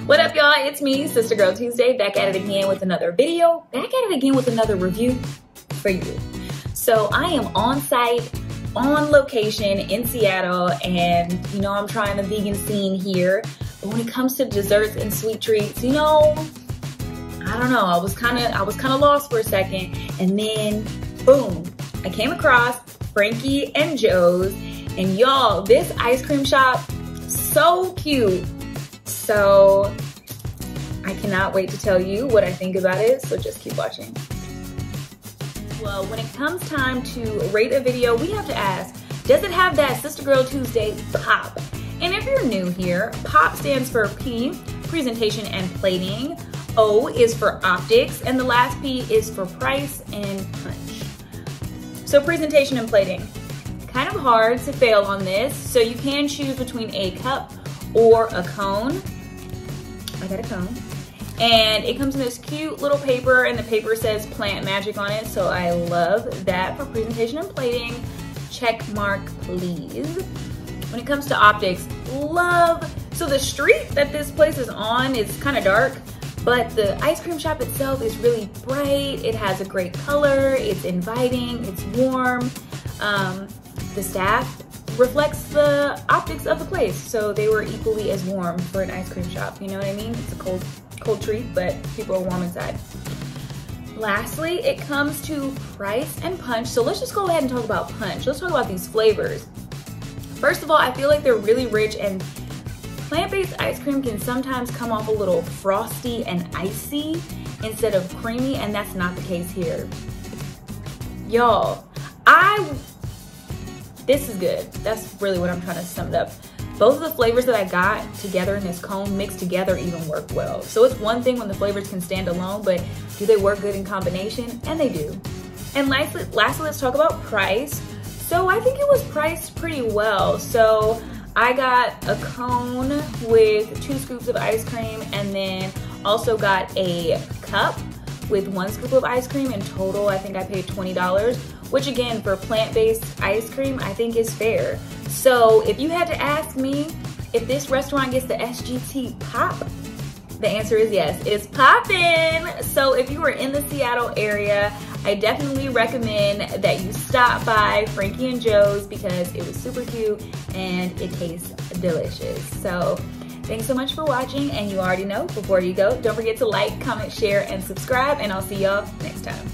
What up, y'all? It's me, Sister Girl Tuesday, back at it again with another video, back at it again with another review for you. So I am on site, on location in Seattle, and you know I'm trying the vegan scene here. But when it comes to desserts and sweet treats, you know, I don't know. I was kind of lost for a second, and then boom, I came across FRANKIE&JO'S, and y'all, this ice cream shop, so cute. So I cannot wait to tell you what I think about it, so just keep watching. Well, when it comes time to rate a video, we have to ask, does it have that Sister Girl Tuesday pop? And if you're new here, POP stands for P, presentation and plating, O is for optics, and the last P is for price and punch. So presentation and plating, kind of hard to fail on this, so you can choose between a cup or a cone. I got a cone. And it comes in this cute little paper, and the paper says plant magic on it, so I love that for presentation and plating. Check mark, please. When it comes to optics, love. So the street that this place is on is kind of dark, but the ice cream shop itself is really bright. It has a great color, it's inviting, it's warm. The staff reflects the optics of the place, so they were equally as warm for an ice cream shop, you know what I mean? It's a cold treat, but people are warm inside. Lastly, it comes to price and punch, so let's just go ahead and talk about punch. Let's talk about these flavors. First of all, I feel like they're really rich, and plant-based ice cream can sometimes come off a little frosty and icy instead of creamy, and that's not the case here. Y'all, this is good. That's really what I'm trying to sum it up. Both of the flavors that I got together in this cone mixed together even work well. So it's one thing when the flavors can stand alone, but do they work good in combination? And they do. And lastly, let's talk about price. So I think it was priced pretty well. So I got a cone with 2 scoops of ice cream, and then also got a cup with 1 scoop of ice cream. In total, I think I paid $20, which again, for plant-based ice cream, I think is fair. So if you had to ask me if this restaurant gets the SGT pop, the answer is yes, it's poppin'. So if you are in the Seattle area, I definitely recommend that you stop by FRANKIE&JO'S because it was super cute and it tastes delicious. So thanks so much for watching, and you already know, before you go, don't forget to like, comment, share, and subscribe, and I'll see y'all next time.